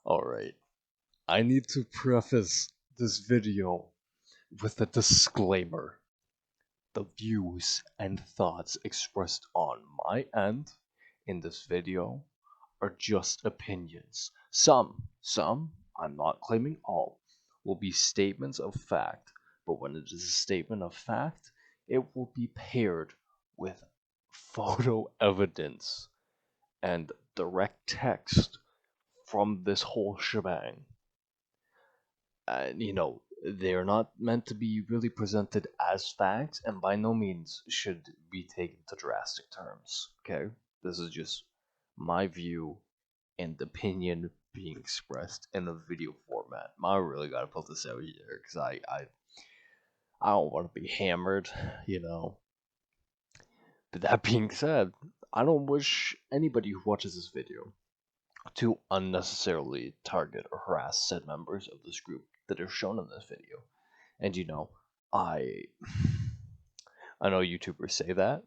Alright, I need to preface this video with a disclaimer. The views and thoughts expressed on my end in this video are just opinions. Some, I'm not claiming all, will be statements of fact, but when it is a statement of fact, it will be paired with photo evidence and direct text from this whole shebang. And they're not meant to be really presented as facts, and by no means should be taken to drastic terms. Okay, this is just my view and opinion being expressed in a video format. I really gotta put this out here because I don't want to be hammered, you know. But that being said, I don't wish anybody who watches this video to unnecessarily target or harass said members of this group that are shown in this video. And I I know YouTubers say that,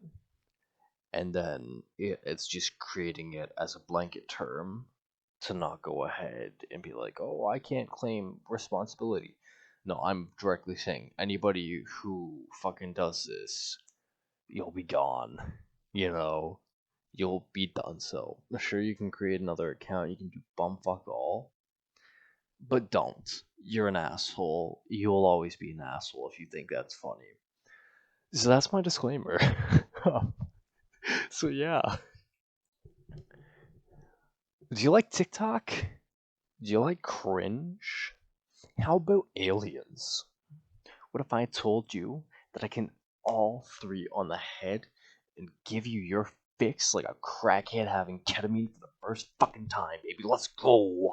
and then it's just creating it as a blanket term to not go ahead and be like, oh, I can't claim responsibility. No, I'm directly saying anybody who fucking does this, you'll be gone. You know, you'll be done. So sure, you can create another account. You can do bumfuck all, but don't. You're an asshole. You'll always be an asshole if you think that's funny. So that's my disclaimer. So yeah. Do you like TikTok? Do you like cringe? How about aliens? What if I told you that I can all three on the head and give you your fix like a crackhead having ketamine for the first fucking time, baby? Let's go!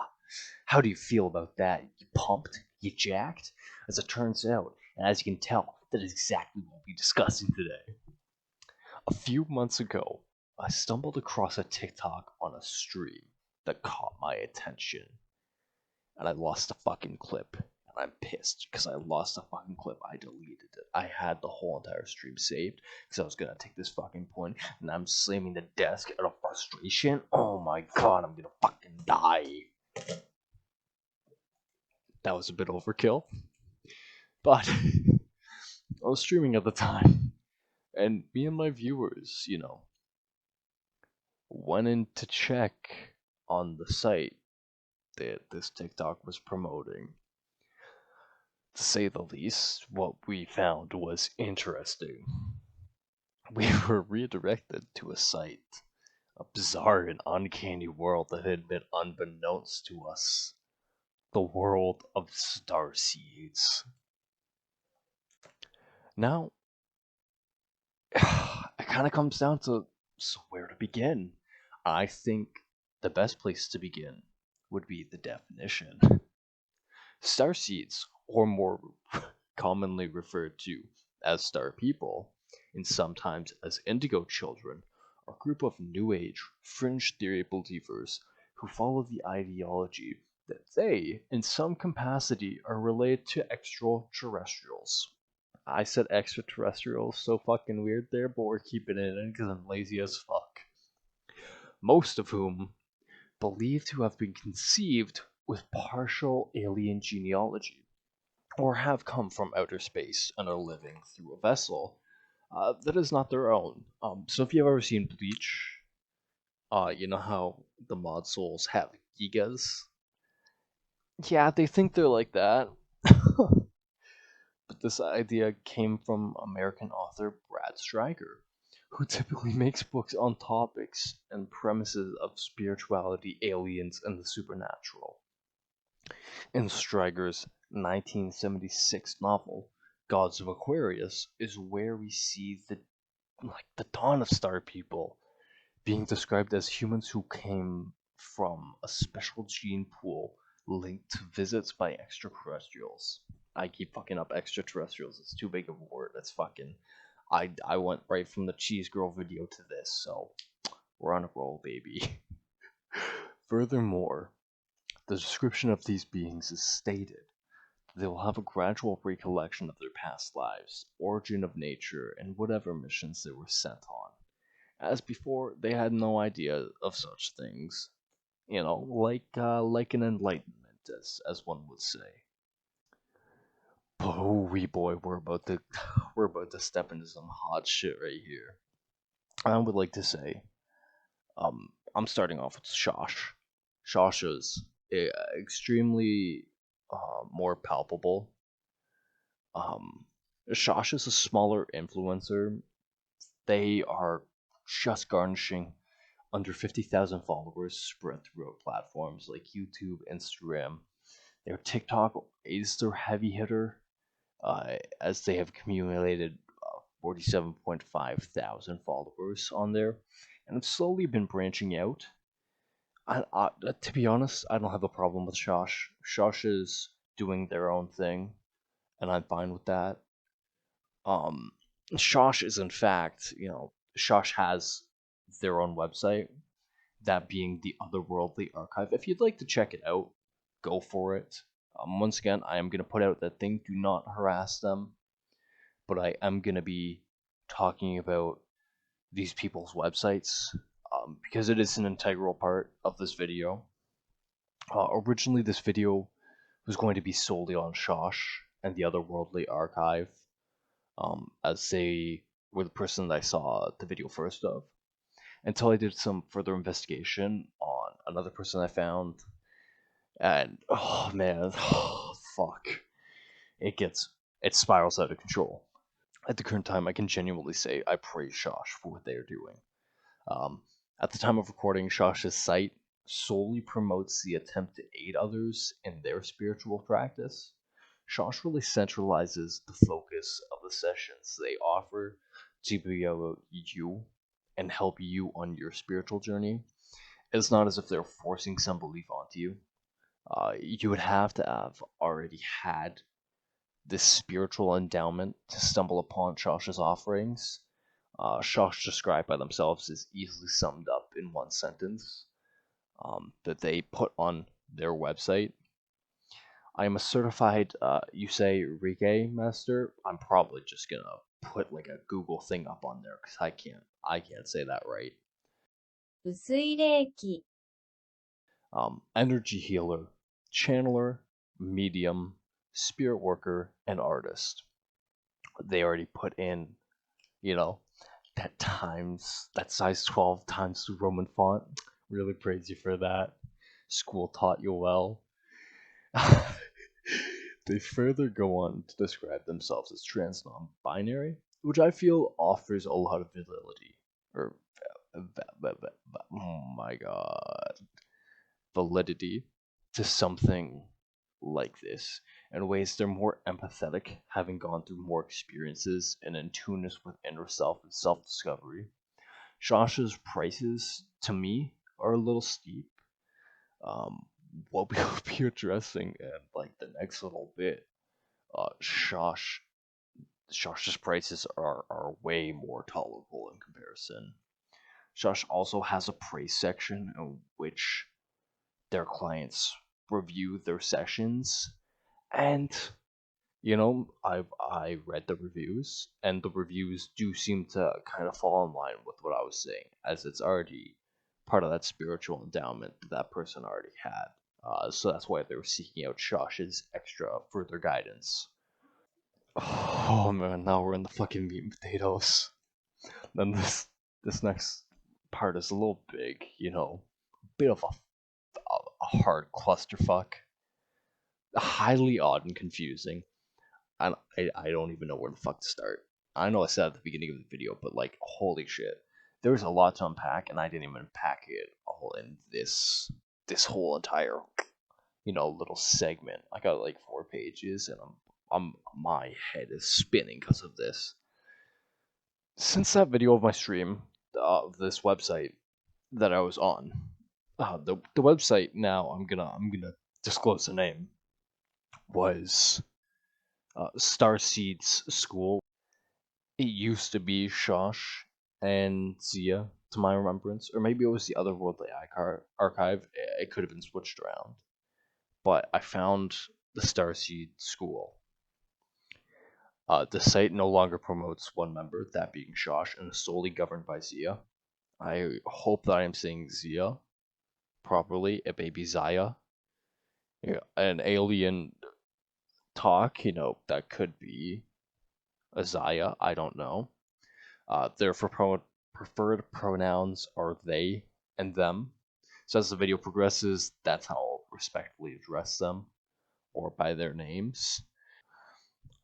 How do you feel about that? You pumped? You jacked? As it turns out, and as you can tell, that is exactly what we'll be discussing today. A few months ago, I stumbled across a TikTok on a stream that caught my attention, and I lost the fucking clip. And I'm pissed because I lost the fucking clip. I deleted it. I had the whole entire stream saved because I was gonna take this fucking point, and I'm slamming the desk out of frustration. Oh my god, I'm gonna fucking die. That was a bit overkill, but I was streaming at the time, and me and my viewers, went in to check on the site that this TikTok was promoting. To say the least, what we found was interesting. We were redirected to a site, a bizarre and uncanny world that had been unbeknownst to us. The world of starseeds. Now, it kind of comes down to so where to begin. I think the best place to begin would be the definition. Starseeds, or more commonly referred to as star people, and sometimes as indigo children, are a group of New Age, fringe theory believers who follow the ideology that they, in some capacity, are related to extraterrestrials. I said extraterrestrials, so fucking weird there, but we're keeping it in because I'm lazy as fuck. Most of whom believed to have been conceived with partial alien genealogy, or have come from outer space and are living through a vessel that is not their own. So if you've ever seen Bleach, you know how the mod souls have gigas? Yeah, they think they're like that. But this idea came from American author Brad Stryker, who typically makes books on topics and premises of spirituality, aliens, and the supernatural. In Stryker's 1976 novel, Gods of Aquarius, is where we see the dawn of star people, being described as humans who came from a special gene pool linked to visits by extraterrestrials. I keep fucking up extraterrestrials. It's too big of a word. It's fucking. I went right from the Cheese Girl video to this, so we're on a roll, baby. Furthermore, the description of these beings is stated. They will have a gradual recollection of their past lives, origin of nature, and whatever missions they were sent on. As before, they had no idea of such things. like an enlightenment, as one would say. Oh, wee boy, we're about to step into some hot shit right here. I would like to say, I'm starting off with Shosh. Shosh is extremely more palpable. Um, Shosh is a smaller influencer. They are just garnishing under 50,000 followers spread throughout platforms like YouTube, Instagram. Their TikTok is their heavy hitter, as they have accumulated 47.5 thousand followers on there, and have slowly been branching out. To be honest, I don't have a problem with Shosh. Shosh is doing their own thing, and I'm fine with that. Um, Shosh is, in fact, Shosh has their own website, that being the Otherworldly Archive. If you'd like to check it out, go for it. Once again, I am going to put out that thing. Do not harass them, but I am going to be talking about these people's websites, because it is an integral part of this video. Originally, this video was going to be solely on Shosh and the Otherworldly Archive, as they were the person that I saw the video first of, until I did some further investigation on another person I found, and oh man, oh, fuck, it spirals out of control. At the current time, I can genuinely say I praise Shosh for what they are doing. Um, at the time of recording, Shosh's site solely promotes the attempt to aid others in their spiritual practice. Shosh really centralizes the focus of the sessions they offer to be able you and help you on your spiritual journey. It's not as if they're forcing some belief onto you. You would have to have already had this spiritual endowment to stumble upon Shosh's offerings. Shosh, described by themselves, is easily summed up in one sentence, that they put on their website. I am a certified, you say, Reiki master. I'm probably just gonna put like a Google thing up on there because I can't say that right. 薄い霊気 Energy healer, channeler, medium, spirit worker, and artist. They already put in, you know, that size 12 times the Roman font. Really praise you for that. School taught you well. They further go on to describe themselves as trans non binary, which I feel offers a lot of validity. Or, oh my god, validity to something like this in ways they're more empathetic, having gone through more experiences and in tuneness with inner self and self discovery. Shasha's prices, to me, are a little steep. Um, what we will be addressing in like the next little bit, Shasha's prices are way more tolerable in comparison. Shash also has a praise section in which their clients review their sessions, and I read the reviews, and the reviews do seem to kind of fall in line with what I was saying, as it's already part of that spiritual endowment that person already had. So that's why they were seeking out Shosh's extra further guidance. Oh man, now we're in the fucking meat and potatoes. Then this next part is a little big, bit of a hard clusterfuck, highly odd and confusing. I don't even know where the fuck to start. I know I said at the beginning of the video, but like, holy shit, there's a lot to unpack, and I didn't even unpack it all in this whole entire little segment. I got like 4 pages, and my head is spinning because of this. Since that video of my stream, of this website that I was on, the website, now I'm gonna disclose the name, was Starseed's school. It used to be Shosh and Zia, to my remembrance, or maybe it was the Otherworldly Archive. It could have been switched around, but I found the Starseed school. The site no longer promotes one member, that being Shosh, and is solely governed by Zia. I hope that I am saying Zia properly a baby Zaya, an alien talk, that could be a Zaya, I don't know. Their preferred pronouns are they and them. So as the video progresses, that's how I'll respectfully address them, or by their names.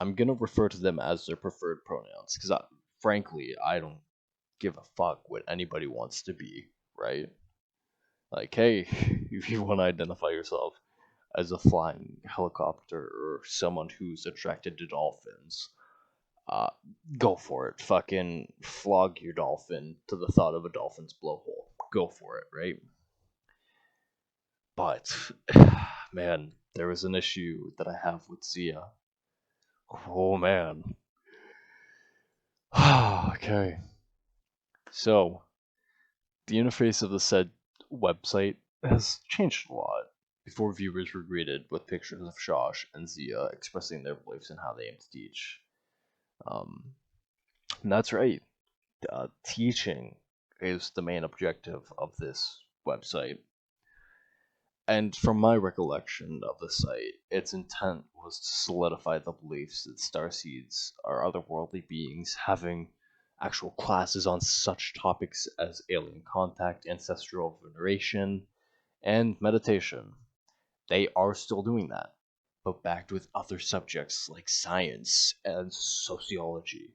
I'm gonna refer to them as their preferred pronouns, because frankly, I don't give a fuck what anybody wants to be, right? Like, hey, if you want to identify yourself as a flying helicopter or someone who's attracted to dolphins, uh, go for it. Fucking flog your dolphin to the thought of a dolphin's blowhole. Go for it, right? But, man, there is an issue that I have with Zia. Oh, man. Okay. So, the interface of the said website has changed a lot. Before, viewers were greeted with pictures of Shosh and Zia expressing their beliefs in how they aim to teach. Um, and that's right. Teaching is the main objective of this website. And from my recollection of the site, its intent was to solidify the beliefs that starseeds are otherworldly beings having actual classes on such topics as alien contact, ancestral veneration, and meditation. They are still doing that, but backed with other subjects like science and sociology.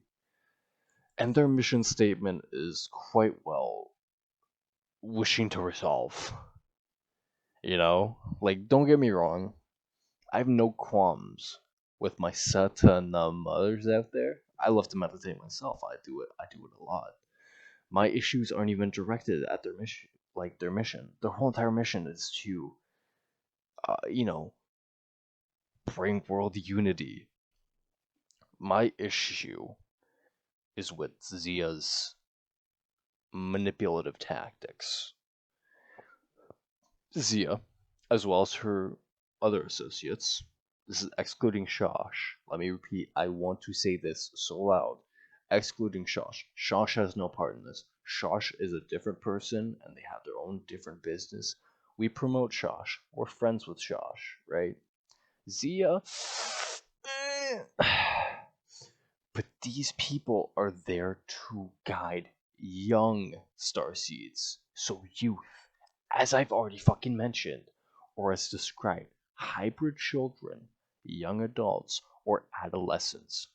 And their mission statement is quite well wishing to resolve. Like, don't get me wrong, I have no qualms with my Sata and mothers out there. I love to meditate myself. I do it a lot. My issues aren't even directed at their mission. Like their mission, their whole entire mission is to, uh, you know, bring world unity. My issue is with Zia's manipulative tactics. Zia, as well as her other associates. This is excluding Shosh. Let me repeat, I want to say this so loud. Excluding Shosh. Shosh has no part in this. Shosh is a different person and they have their own different business. We promote Shosh. We're friends with Shosh, right? Zia. But these people are there to guide young starseeds. So youth, as I've already fucking mentioned, or as described, hybrid children, young adults, or adolescents.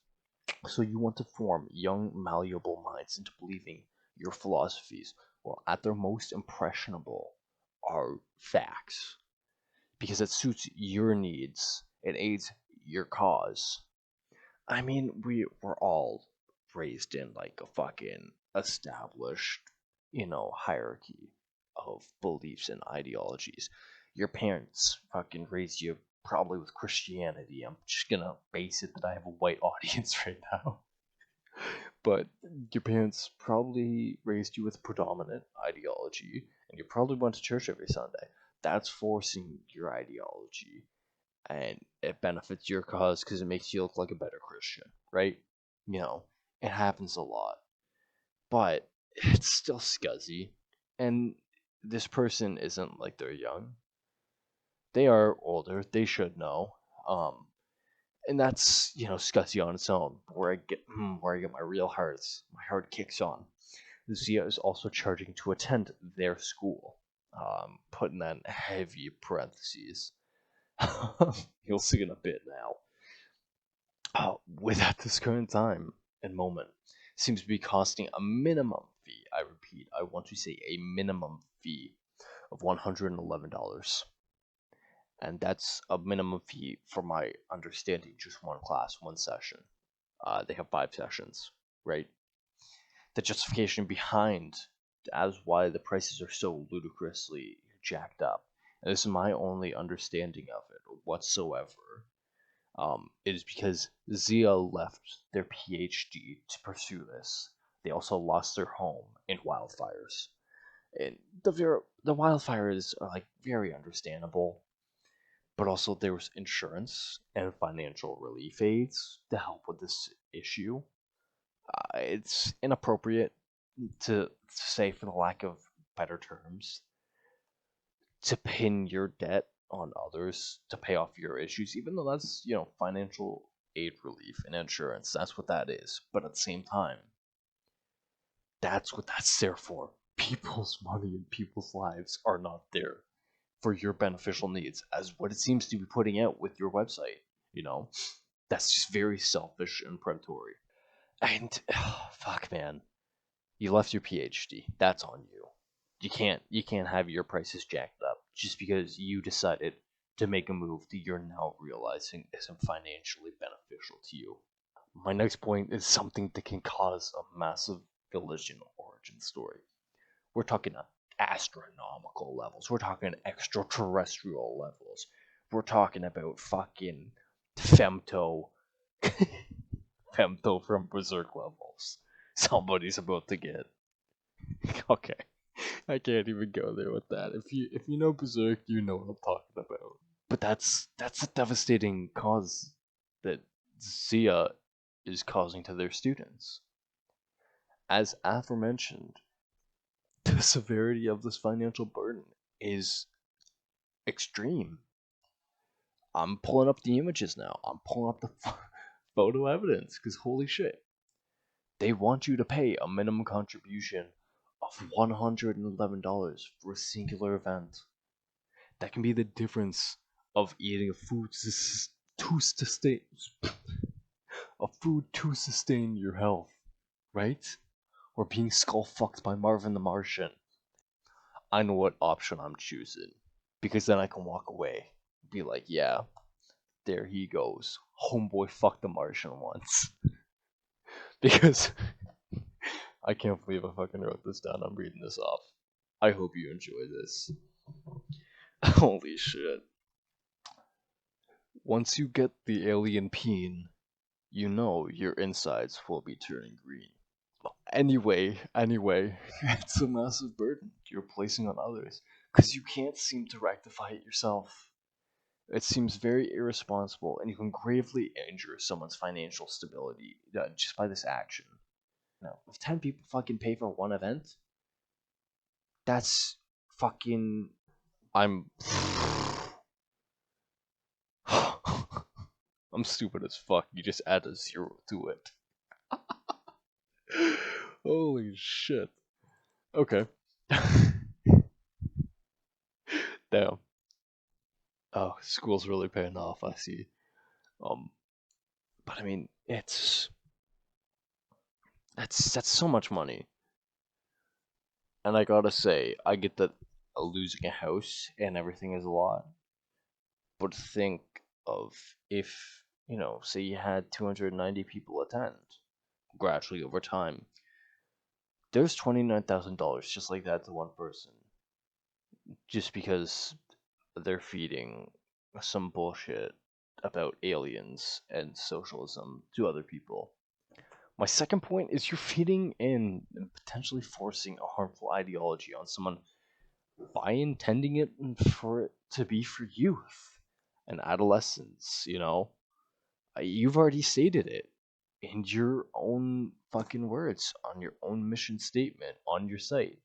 So you want to form young, malleable minds into believing your philosophies, while at their most impressionable are facts. Because it suits your needs, it aids your cause. I mean, we're all raised in like a fucking established, hierarchy of beliefs and ideologies. Your parents fucking raised you probably with Christianity. I'm just gonna base it that I have a white audience right now. But your parents probably raised you with predominant ideology, and you probably went to church every Sunday. That's forcing your ideology and it benefits your cause because it makes you look like a better Christian, right? You know, it happens a lot, but it's still scuzzy. And this person isn't like they're young; they are older. They should know. And that's scuzzy on its own. Where I get my heart kicks on. Zia is also charging to attend their school. Putting that in heavy parentheses. You'll see in a bit now. With at this current time and moment, seems to be costing a minimum fee. I repeat, I want to say a minimum fee of $111. And that's a minimum fee for my understanding, just one class, one session. They have 5 sessions, right? The justification behind as why the prices are so ludicrously jacked up. And this is my only understanding of it whatsoever. It is because Zia left their PhD to pursue this. They also lost their home in wildfires. And the wildfires are like very understandable, but also there was insurance and financial relief aids to help with this issue. It's inappropriate to say, for the lack of better terms, to pin your debt on others to pay off your issues, even though that's, financial aid relief and insurance. That's what that is. But at the same time, that's what that's there for. People's money and people's lives are not there for your beneficial needs, as what it seems to be putting out with your website. You know, that's just very selfish and predatory. And fuck, man, you left your PhD. That's on you. You can't have your prices jacked up just because you decided to make a move that you're now realizing isn't financially beneficial to you. My next point is something that can cause a massive religion origin story. We're talking astronomical levels. We're talking extraterrestrial levels. We're talking about fucking femto, femto from Berserk levels. Somebody's about to get. Okay, I can't even go there with that. If you know Berserk, you know what I'm talking about. But that's a devastating cause that Zia is causing to their students. As aforementioned, the severity of this financial burden is extreme. I'm pulling up the images now. I'm pulling up the photo evidence because holy shit. They want you to pay a minimum contribution of $111 for a singular event. That can be the difference of eating to sustain your health, right? Or being skull fucked by Marvin the Martian. I know what option I'm choosing because then I can walk away, be like, yeah, there he goes, homeboy fucked the Martian once. Because I can't believe I fucking wrote this down. I'm reading this off. I hope you enjoy this. Holy shit. Once you get the alien peen, you know your insides will be turning green. Anyway, it's a massive burden you're placing on others because you can't seem to rectify it yourself. It seems very irresponsible, and you can gravely injure someone's financial stability just by this action. Now, if 10 people fucking pay for one event, that's fucking. I'm. I'm stupid as fuck. You just add a zero to it. Holy shit. Okay. Damn. Oh, school's really paying off, I see. Um, but I mean, that's so much money. And I gotta say, I get that losing a house and everything is a lot. But think of if, say you had 290 people attend gradually over time. There's $29,000 just like that to one person. Just because they're feeding some bullshit about aliens and socialism to other people. My second point is you're feeding and potentially forcing a harmful ideology on someone by intending it for it to be for youth and adolescence, You've already stated it in your own fucking words on your own mission statement on your site.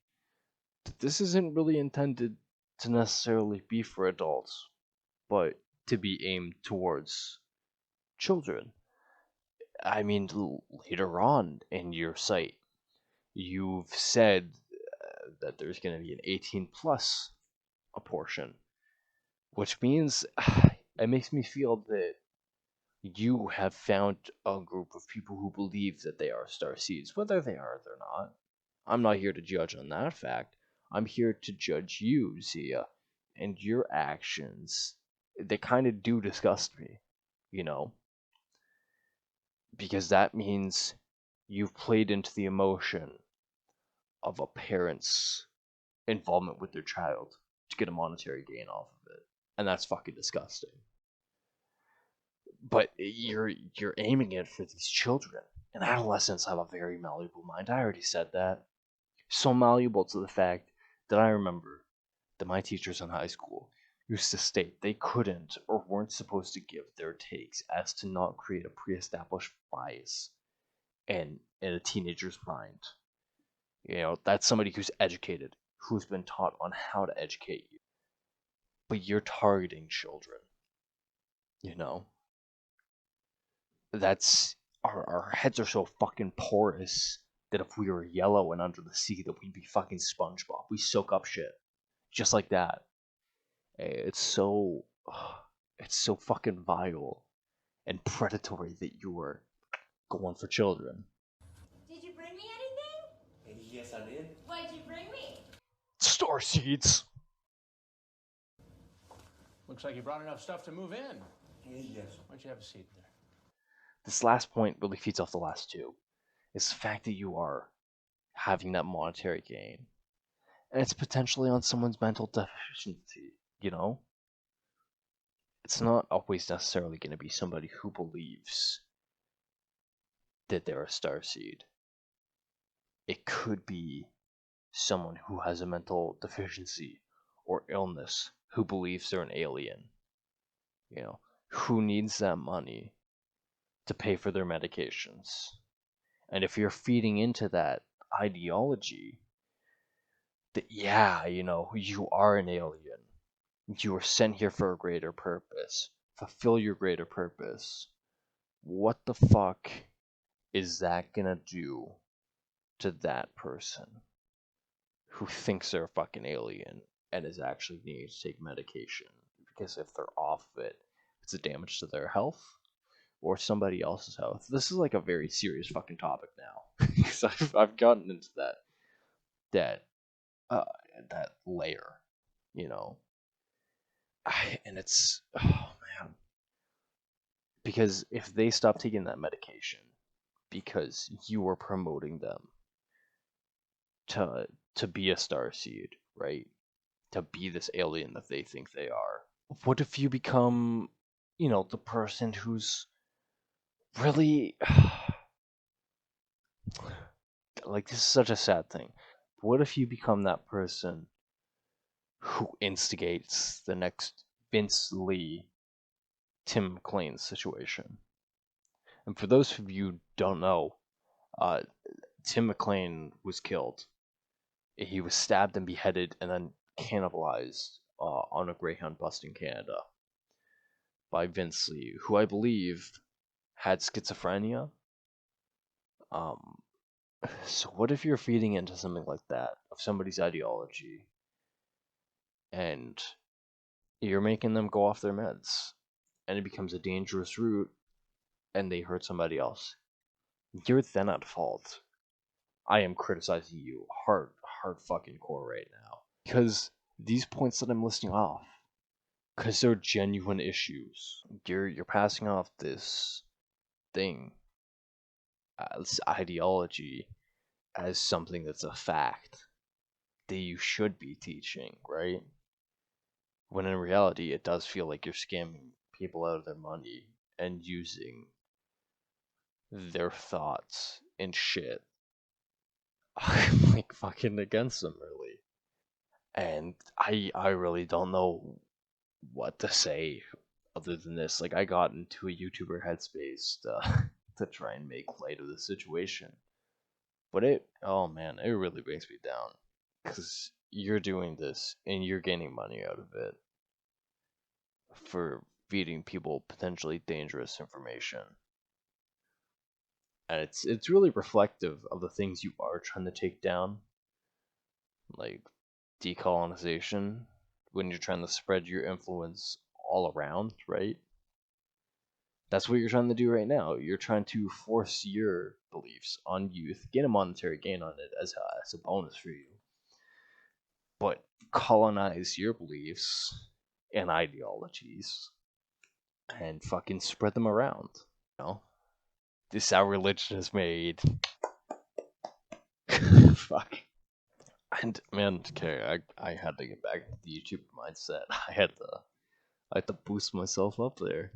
This isn't really intended to necessarily be for adults, but to be aimed towards children. I mean, later on in your site, you've said that there's going to be an 18 plus a portion, which means it makes me feel that you have found a group of people who believe that they are starseeds, whether they are or not. I'm not here to judge on that fact. I'm here to judge you, Zia, and your actions. They kind of do disgust me, you know, because that means you've played into the emotion of a parent's involvement with their child to get a monetary gain off of it. And that's fucking disgusting. But you're aiming it for these children. And adolescents have a very malleable mind. I already said that. So malleable to the fact that I remember that my teachers in high school used to state they couldn't or weren't supposed to give their takes as to not create a pre-established bias in a teenager's mind. That's somebody who's educated, who's been taught on how to educate you. but you're targeting children. You know, that's our heads are so fucking porous that if we were yellow and under the sea, that we'd be fucking SpongeBob. We soak up shit just like that. It's so, it's so fucking vile and predatory that you are going for children. Did you bring me anything? Yes, I did. What'd you bring me? Starseeds. Looks like you brought enough stuff to move in. Yes. Why don't you have a seat there? This last point really feeds off the last two. It's the fact that you are having that monetary gain, and it's potentially on someone's mental deficiency. You know, it's not always necessarily going to be somebody who believes that they're a starseed. It could be someone who has a mental deficiency or illness who believes they're an alien. You know, who needs that money to pay for their medications. And if you're feeding into that ideology that, yeah, you know, you are an alien, you were sent here for a greater purpose, fulfill your greater purpose, what the fuck is that gonna do to that person who thinks they're a fucking alien and is actually needing to take medication? Because if they're off it, it's a damage to their health or somebody else's health. This is like a very serious fucking topic now, because I've gotten into that uh, that layer, you know, and it's, oh man, because if they stop taking that medication because you were promoting them to to be a starseed, right? To be this alien that they think they are. What if you become, you know, the person who's really like, this is such a sad thing. What if you become that person who instigates the next Vince Lee, Tim McLean situation? And for those of you who don't know, uh, Tim McLean was killed. He was stabbed and beheaded and then cannibalized on a Greyhound bus in Canada by Vince Lee, who I believe had schizophrenia. Um, so what if you're feeding into something like that, of somebody's ideology, and you're making them go off their meds, and it becomes a dangerous route, and they hurt somebody else? You're then at fault. I am criticizing you hard fucking core right now, because these points that I'm listing off, because they're genuine issues. You're passing off this thing as ideology as something that's a fact that you should be teaching, right? When in reality, it does feel like you're scamming people out of their money and using their thoughts and shit like fucking against them, really. And I really don't know what to say other than this. Like, I got into a YouTuber headspace to, to try and make light of the situation. But oh man, it really brings me down. Because you're doing this and you're gaining money out of it for feeding people potentially dangerous information. And it's really reflective of the things you are trying to take down, like decolonization, when you're trying to spread your influence all around, right? That's what you're trying to do right now. You're trying to force your beliefs on youth, get a monetary gain on it as a bonus for you, but colonize your beliefs and ideologies and fucking spread them around. You know, this is how religion is made. Fuck. And man, okay, I had to get back into the YouTube mindset. I had to boost myself up there.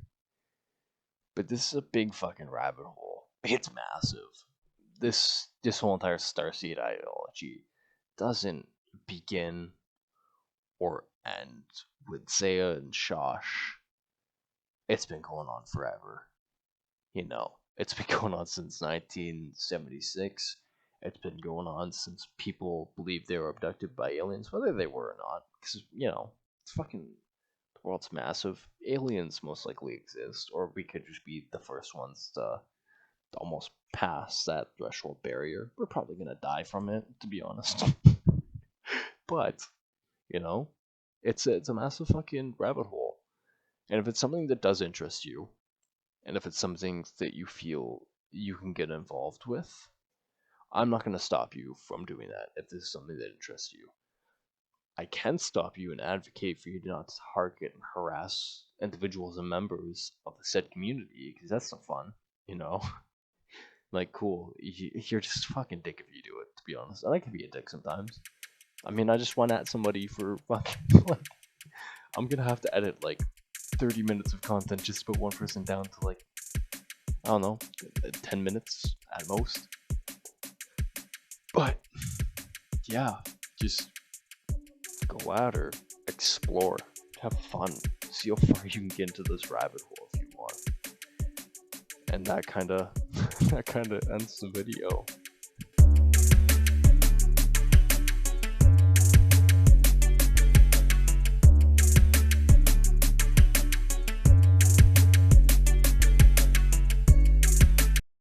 But this is a big fucking rabbit hole. It's massive. This whole entire Starseed ideology doesn't begin or end with Zaya and Shosh. It's been going on forever. You know, it's been going on since 1976. It's been going on since people believed they were abducted by aliens, whether they were or not. Because, you know, it's fucking The world's massive. Aliens most likely exist, or we could just be the first ones to almost pass that threshold barrier. We're probably gonna die from it, to be honest. But, you know, it's a massive fucking rabbit hole. And if it's something that does interest you, and if it's something that you feel you can get involved with, I'm not gonna stop you from doing that if this is something that interests you. I can stop you and advocate for you to not target and harass individuals and members of the said community, because that's no fun, you know? Like, cool, you're just a fucking dick if you do it, to be honest. And I can be a dick sometimes. I mean, I just went at somebody for fucking, like, I'm gonna have to edit, like, 30 minutes of content just to put one person down to, like, I don't know, 10 minutes at most. But, yeah, just go at her, explore, have fun, see how far you can get into this rabbit hole if you want. And that kinda ends the video.